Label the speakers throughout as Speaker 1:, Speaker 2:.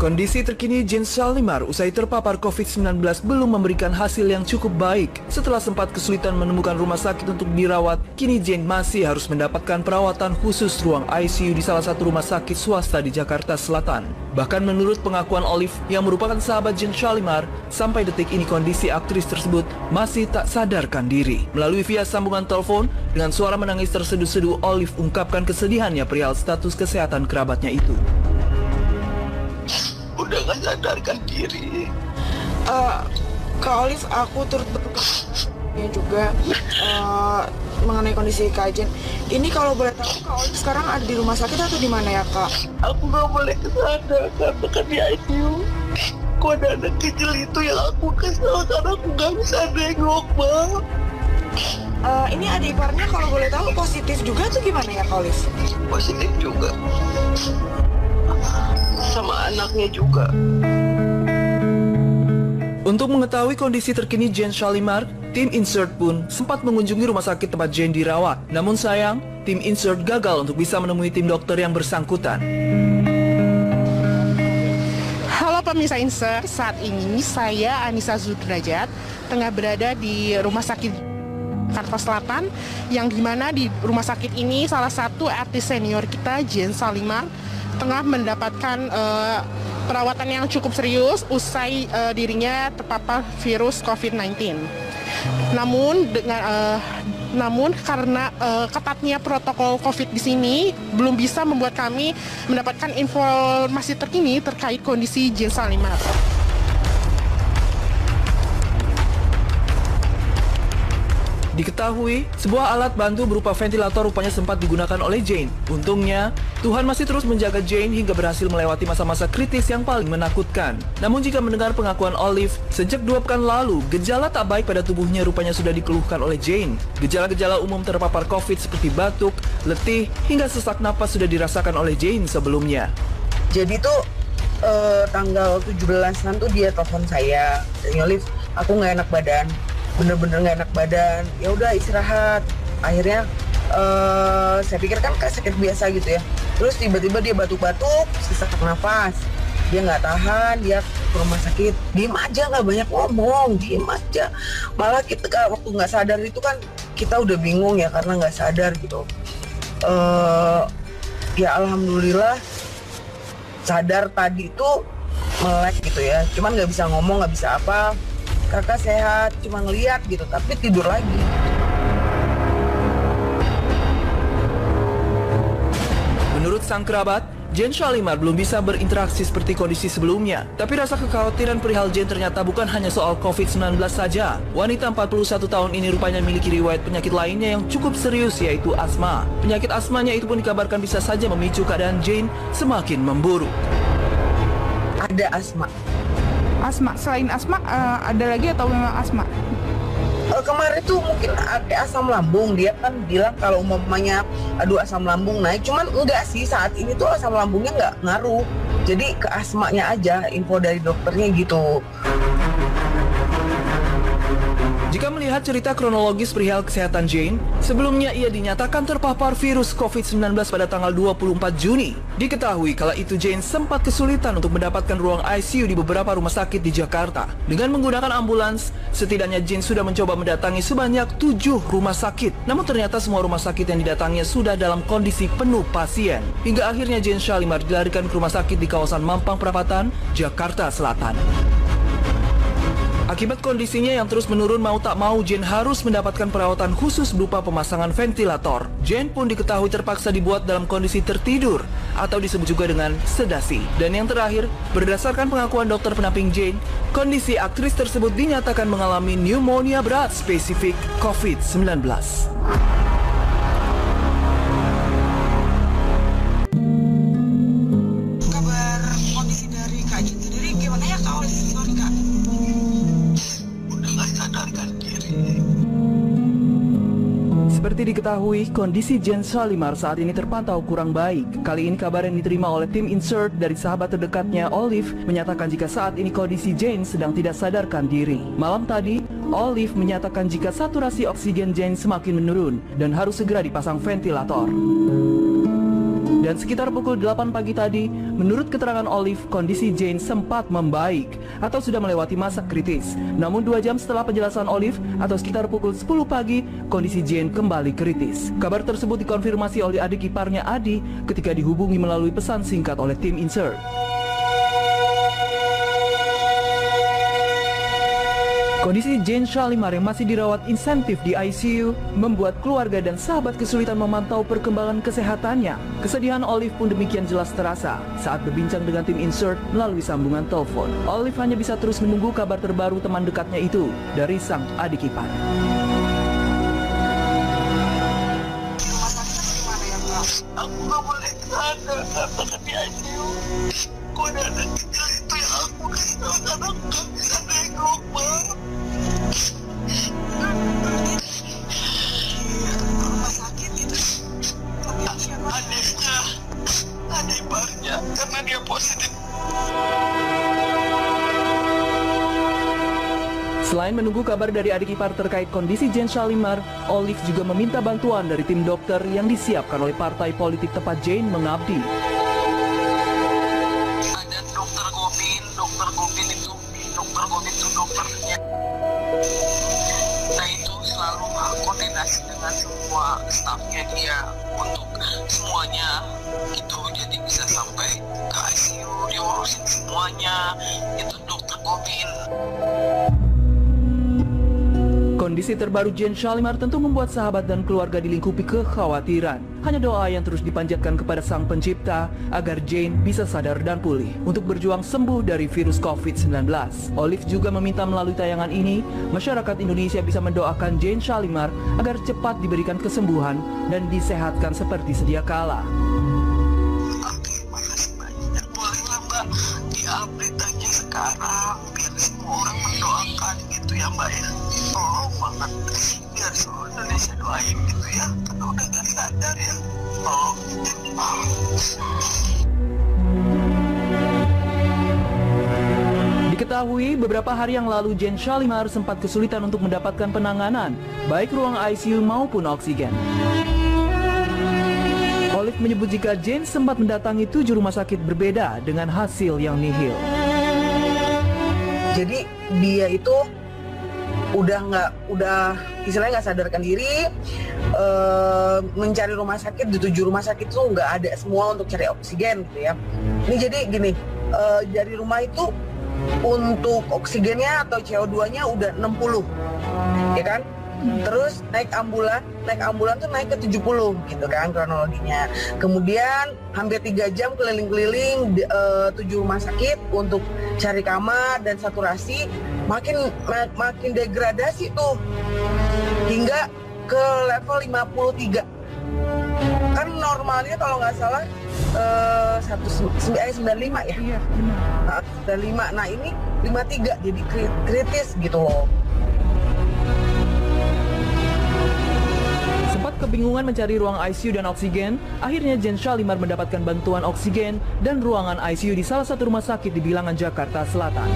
Speaker 1: Kondisi terkini Jane Shalimar usai terpapar COVID-19 belum memberikan hasil yang cukup baik. Setelah sempat kesulitan menemukan rumah sakit untuk dirawat, kini Jane masih harus mendapatkan perawatan khusus ruang ICU di salah satu rumah sakit swasta di Jakarta Selatan. Bahkan menurut pengakuan Olive yang merupakan sahabat Jane Shalimar, sampai detik ini kondisi aktris tersebut masih tak sadarkan diri. Melalui via sambungan telepon, dengan suara menangis terseduh-seduh, Olive ungkapkan kesedihannya perihal status kesehatan kerabatnya itu.
Speaker 2: Udah gak sadarkan diri.
Speaker 3: Kak Olive, aku turut berduka juga mengenai kondisi Kak Jane. Ini kalau boleh tahu, Kak Olive sekarang ada di rumah sakit atau di mana ya, Kak?
Speaker 2: Aku gak boleh kesana karena kan di ICU. Kok ada anak kecil itu yang aku kesal karena aku gak bisa nengok, Bang.
Speaker 3: Ini adik iparnya kalau boleh tahu positif juga atau gimana ya, Kak Olive?
Speaker 2: Positif juga. Sama anaknya juga.
Speaker 1: Untuk mengetahui kondisi terkini Jane Shalimar, tim Insert pun sempat mengunjungi rumah sakit tempat Jane dirawat. Namun sayang, tim Insert gagal untuk bisa menemui tim dokter yang bersangkutan.
Speaker 4: Halo pemirsa Insert, saat ini saya Anissa Zudrajat tengah berada di rumah sakit Jakarta Selatan, yang dimana di rumah sakit ini salah satu artis senior kita, Jane Shalimar, tengah mendapatkan perawatan yang cukup serius usai dirinya terpapar virus COVID-19. Namun karena ketatnya protokol COVID di sini belum bisa membuat kami mendapatkan informasi terkini terkait kondisi Jane Shalimar.
Speaker 1: Diketahui, sebuah alat bantu berupa ventilator rupanya sempat digunakan oleh Jane. Untungnya, Tuhan masih terus menjaga Jane hingga berhasil melewati masa-masa kritis yang paling menakutkan. Namun jika mendengar pengakuan Olive, sejak 2 pekan lalu, gejala tak baik pada tubuhnya rupanya sudah dikeluhkan oleh Jane. Gejala-gejala umum terpapar COVID seperti batuk, letih, hingga sesak napas sudah dirasakan oleh Jane sebelumnya.
Speaker 5: Jadi tuh tanggal 17-an tuh dia telepon saya, Olive, aku nggak enak badan. Bener-bener nggak enak badan, ya udah istirahat. Akhirnya saya pikir kan kayak sakit biasa gitu ya. Terus tiba-tiba dia batuk-batuk, sesak nafas, dia nggak tahan, dia ke rumah sakit. Diem aja, nggak banyak ngomong, diem aja. Malah kita waktu nggak sadar itu kan kita udah bingung ya karena nggak sadar gitu. Ya alhamdulillah sadar tadi tuh melek gitu ya. Cuman nggak bisa ngomong, nggak bisa apa. Kakak sehat, cuma ngeliat gitu, tapi tidur lagi.
Speaker 1: Menurut sang kerabat, Jane Shalimar belum bisa berinteraksi seperti kondisi sebelumnya. Tapi rasa kekhawatiran perihal Jane ternyata bukan hanya soal COVID-19 saja. Wanita 41 tahun ini rupanya memiliki riwayat penyakit lainnya yang cukup serius, yaitu asma. Penyakit asmanya itu pun dikabarkan bisa saja memicu keadaan Jane semakin memburuk.
Speaker 5: Ada asma.
Speaker 6: Asma, selain asma ada lagi atau memang asma?
Speaker 5: Kemarin tuh mungkin ada asam lambung, dia kan bilang kalau umpamanya aduh asam lambung naik, cuman enggak sih, saat ini tuh asam lambungnya nggak ngaruh, jadi ke asmanya aja, info dari dokternya gitu.
Speaker 1: Jika melihat cerita kronologis perihal kesehatan Jane, sebelumnya ia dinyatakan terpapar virus COVID-19 pada tanggal 24 Juni. Diketahui kala itu Jane sempat kesulitan untuk mendapatkan ruang ICU di beberapa rumah sakit di Jakarta. Dengan menggunakan ambulans, setidaknya Jane sudah mencoba mendatangi sebanyak 7 rumah sakit. Namun ternyata semua rumah sakit yang didatanginya sudah dalam kondisi penuh pasien. Hingga akhirnya Jane Shalimar dilarikan ke rumah sakit di kawasan Mampang Perapatan, Jakarta Selatan. Akibat kondisinya yang terus menurun, mau tak mau Jane harus mendapatkan perawatan khusus berupa pemasangan ventilator. Jane pun diketahui terpaksa dibuat dalam kondisi tertidur atau disebut juga dengan sedasi. Dan yang terakhir, berdasarkan pengakuan dokter pendamping Jane, kondisi aktris tersebut dinyatakan mengalami pneumonia berat spesifik COVID-19.
Speaker 3: Kabar kondisi dari Kak Jane sendiri gimana ya, Kak Olive? Sorry, Kak.
Speaker 1: Seperti diketahui, kondisi Jane Shalimar saat ini terpantau kurang baik. Kali ini kabar yang diterima oleh tim Insert dari sahabat terdekatnya Olive menyatakan jika saat ini kondisi Jane sedang tidak sadarkan diri. Malam tadi, Olive menyatakan jika saturasi oksigen Jane semakin menurun dan harus segera dipasang ventilator. Dan sekitar pukul 8 pagi tadi, menurut keterangan Olive, kondisi Jane sempat membaik atau sudah melewati masa kritis. Namun 2 jam setelah penjelasan Olive, atau sekitar pukul 10 pagi, kondisi Jane kembali kritis. Kabar tersebut dikonfirmasi oleh adik iparnya Adi ketika dihubungi melalui pesan singkat oleh tim Insert. Kondisi Jane Shalimar yang masih dirawat insentif di ICU membuat keluarga dan sahabat kesulitan memantau perkembangan kesehatannya. Kesedihan Olive pun demikian jelas terasa saat berbincang dengan tim Insert melalui sambungan telepon. Olive hanya bisa terus menunggu kabar terbaru teman dekatnya itu dari sang adik ipar.
Speaker 2: Aku gak boleh kesana karena di ICU. Kok ada anak kecil itu yang aku kasih tahu karena aku gak bisa nengok, Bang. Rumah sakit itu adiknya, adik iparnya, karena dia positif.
Speaker 1: Selain menunggu kabar dari adik ipar terkait kondisi Jane Shalimar, Olive juga meminta bantuan dari tim dokter yang disiapkan oleh partai politik tempat Jane mengabdi.
Speaker 2: Ada dokter Gobin itu dokternya. Nah itu selalu koordinasi dengan semua stafnya dia untuk semuanya gitu, jadi bisa sampai ke ICU diurusin semuanya, itu dokter Gobin.
Speaker 1: Kondisi terbaru Jane Shalimar tentu membuat sahabat dan keluarga dilingkupi kekhawatiran. Hanya doa yang terus dipanjatkan kepada Sang Pencipta agar Jane bisa sadar dan pulih untuk berjuang sembuh dari virus COVID-19. Olive juga meminta melalui tayangan ini, masyarakat Indonesia bisa mendoakan Jane Shalimar agar cepat diberikan kesembuhan dan disehatkan seperti sedia kala.
Speaker 2: Oke, makasih banyak. Bolehlah Mbak di-update aja sekarang biar semua orang mendoakan gitu ya Mbak ya. Tolong banget biar seluruh Indonesia doain gitu ya, karena udah gak sadar ya. Tolong.
Speaker 1: Diketahui beberapa hari yang lalu Jane Shalimar sempat kesulitan untuk mendapatkan penanganan, baik ruang ICU maupun oksigen. Olive menyebut jika Jane sempat mendatangi 7 rumah sakit berbeda dengan hasil yang nihil.
Speaker 5: Jadi dia itu udah istilahnya nggak sadarkan diri, mencari rumah sakit di 7 rumah sakit itu nggak ada semua untuk cari oksigen gitu ya. Ini jadi gini, dari rumah itu untuk oksigennya atau CO2-nya udah 60, ya kan? Terus naik ambulan tuh naik ke 70 gitu kan kronologinya. Kemudian hampir 3 jam keliling-keliling 7 rumah sakit untuk cari kamar dan saturasi, makin degradasi tuh hingga ke level 53. Kan normalnya kalau nggak salah 95 ya.
Speaker 6: Iya, benar.
Speaker 5: 95. Nah ini 53 jadi kritis gitu loh.
Speaker 1: Sempat kebingungan mencari ruang ICU dan oksigen, akhirnya Jane Shalimar mendapatkan bantuan oksigen dan ruangan ICU di salah satu rumah sakit di Bilangan, Jakarta Selatan.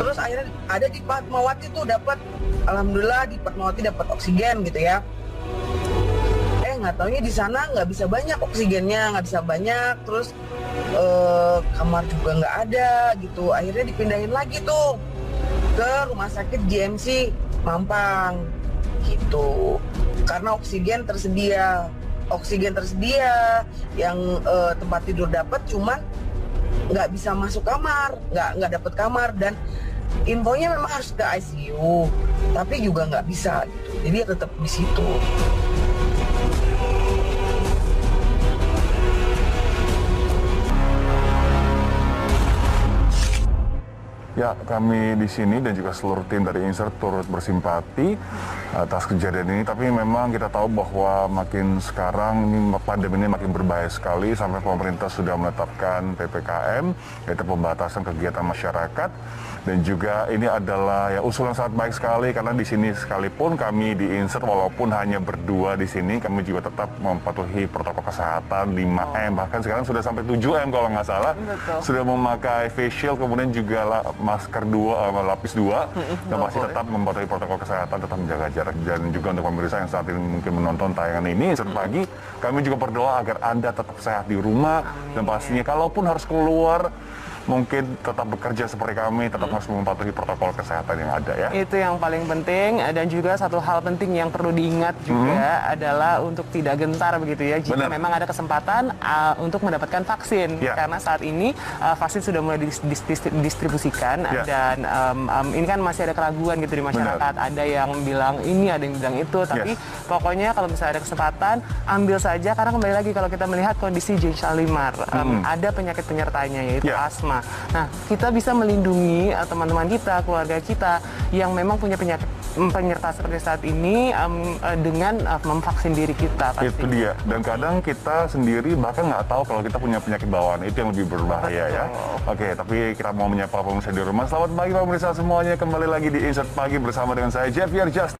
Speaker 5: Terus akhirnya ada di Fatmawati tuh dapat, alhamdulillah di Fatmawati dapat oksigen gitu ya. Nggak taunya di sana nggak bisa banyak oksigennya, nggak bisa banyak, terus kamar juga nggak ada gitu. Akhirnya dipindahin lagi tuh ke rumah sakit GMC Mampang gitu, karena oksigen tersedia yang tempat tidur dapat, cuman nggak bisa masuk kamar, nggak dapat kamar, dan infonya memang harus ke ICU tapi juga nggak bisa gitu, jadi ya tetap di situ.
Speaker 7: Ya, kami di sini dan juga seluruh tim dari Insert turut bersimpati atas kejadian ini. Tapi memang kita tahu bahwa makin sekarang ini pandemi ini makin berbahaya sekali, sampai pemerintah sudah menetapkan PPKM, yaitu pembatasan kegiatan masyarakat. Dan juga ini adalah ya usulan sangat baik sekali, karena di sini sekalipun kami di Insert walaupun hanya berdua di sini, kami juga tetap mematuhi protokol kesehatan 5M, bahkan sekarang sudah sampai 7M kalau nggak salah. Betul. Sudah memakai face shield, kemudian juga masker lapis 2, dan masih tetap mematuhi protokol kesehatan, tetap menjaga jarak. jarak. Dan juga untuk pemirsa yang saat ini mungkin menonton tayangan ini Insert Pagi, kami juga berdoa agar Anda tetap sehat di rumah. Dan pastinya kalaupun harus keluar, mungkin tetap bekerja seperti kami, tetap harus mematuhi protokol kesehatan yang ada ya.
Speaker 8: Itu yang paling penting, dan juga satu hal penting yang perlu diingat juga adalah untuk tidak gentar begitu ya, jika memang ada kesempatan untuk mendapatkan vaksin. Karena saat ini vaksin sudah mulai didistribusikan dan ini kan masih ada keraguan gitu di masyarakat. Ada yang bilang ini, ada yang bilang itu, tapi pokoknya kalau misalnya ada kesempatan, ambil saja, karena kembali lagi kalau kita melihat kondisi Jane Shalimar, ada penyakit penyertanya yaitu asma. Nah, kita bisa melindungi teman-teman kita, keluarga kita yang memang punya penyakit penyerta seperti saat ini dengan memvaksin diri kita. Pasti.
Speaker 7: Itu dia. Dan kadang kita sendiri bahkan nggak tahu kalau kita punya penyakit bawaan. Itu yang lebih berbahaya ya. Oke, tapi kita mau menyapa pemirsa di rumah. Selamat pagi pemirsa semuanya. Kembali lagi di Insert Pagi bersama dengan saya Jeff Yerjas.